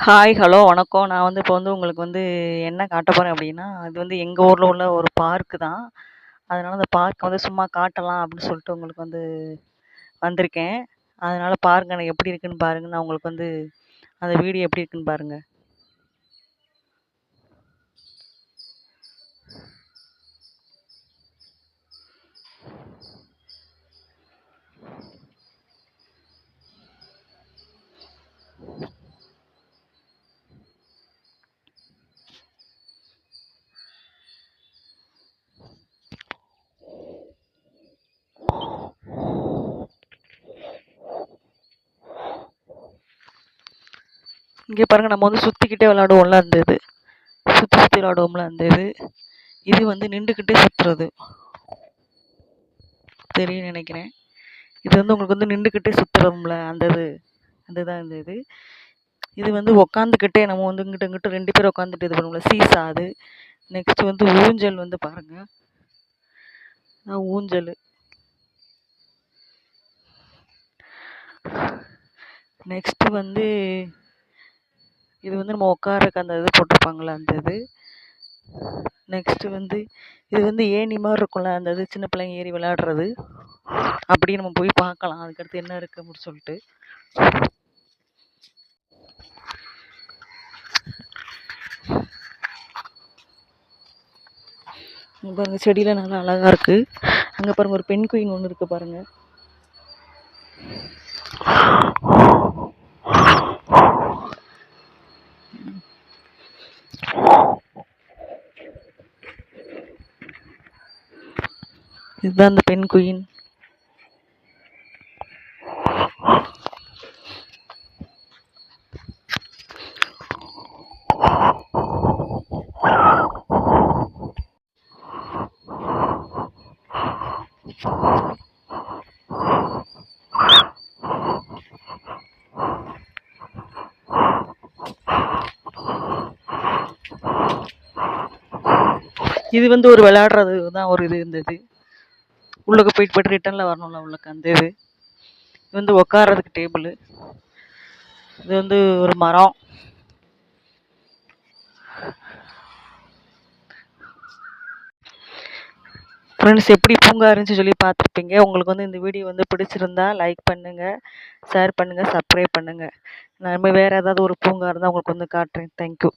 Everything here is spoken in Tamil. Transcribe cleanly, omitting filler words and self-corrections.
ஹாய், ஹலோ, வணக்கம். நான் வந்து இப்போ வந்து உங்களுக்கு வந்து என்ன காட்டப் போறேன் அப்டின்னா, அது வந்து எங்க ஊர்ல உள்ள ஒரு பார்க் தான். அதனால அந்த பார்க்க வந்து சும்மா காட்டலாம் அப்டின்னு சொல்லிட்டு உங்களுக்கு வந்து வந்திருக்கேன். அதனால பாருங்க எனக்கு எப்படி இருக்குன்னு பாருங்க. நான் உங்களுக்கு வந்து அந்த வீடியோ எப்படி இருக்குன்னு பாருங்க. இங்க பாருங்க நம்ம வந்து சுத்திக்கிட்டே விளையாடுவோம்ல அந்த இது. சுத்தி சுத்தி விளையாடுவோம்ல அந்த இது. இது வந்து நின்டுக்கிட்டே சுத்துறது. தெரியும்னு நெனைக்கிறேன். இது வந்து உங்களுக்கு வந்து நின்டுக்கிட்டே சுத்துறோம்ல அந்த இது. அதுதான் இந்த இது. இது வந்து உக்காந்துக்கிட்டே நம்ம வந்து இங்கிட்டு இங்கிட்டு 2 பேர் உட்காந்துட்டு இது பண்ணுவோம்ல சீசா அது. நெக்ஸ்ட் வந்து ஊஞ்சல் வந்து பாருங்க. ஊஞ்சல். நெக்ஸ்ட் வந்து இது வந்து நம்ம உட்காரக்கு அந்த இது போட்டிருப்பாங்கள்ல அந்த இது. நெக்ஸ்ட் வந்து இது வந்து ஏணி மாதிரி இருக்கும்ல அந்த இது சின்ன பிள்ளைங்க ஏறி விளையாடுறது. அப்படியே நம்ம போய் பார்க்கலாம் அதுக்கடுத்து என்ன இருக்கு அப்படின்னு சொல்லிட்டு. இங்க பாருங்க செடியில நல்லா அழகா இருக்கு. அங்க பாருங்க ஒரு பெண் குயின் ஒன்று இருக்கு பாருங்க. இதுதான் அந்த பெண் குயின். இது வந்து ஒரு விளையாடுறது தான் ஒரு இது இருந்தது. உள்ளுக்கு போயிட்டு போயிட்டு ரிட்டர்ன்ல வரணும்ல உள்ளுக்கு அந்த இது. இது வந்து உட்கார்றதுக்கு டேபிள். இது வந்து ஒரு மரம். ஃப்ரெண்ட்ஸ் எப்படி பூங்கா இருந்துச்சு சொல்லி பார்த்துருப்பீங்க. உங்களுக்கு வந்து இந்த வீடியோ வந்து பிடிச்சிருந்தா லைக் பண்ணுங்க, ஷேர் பண்ணுங்க, சப்ஸ்கிரைப் பண்ணுங்க. நான் வேற ஏதாவது ஒரு பூங்கா இருந்தால் உங்களுக்கு வந்து காட்டுறேன். தேங்க்யூ.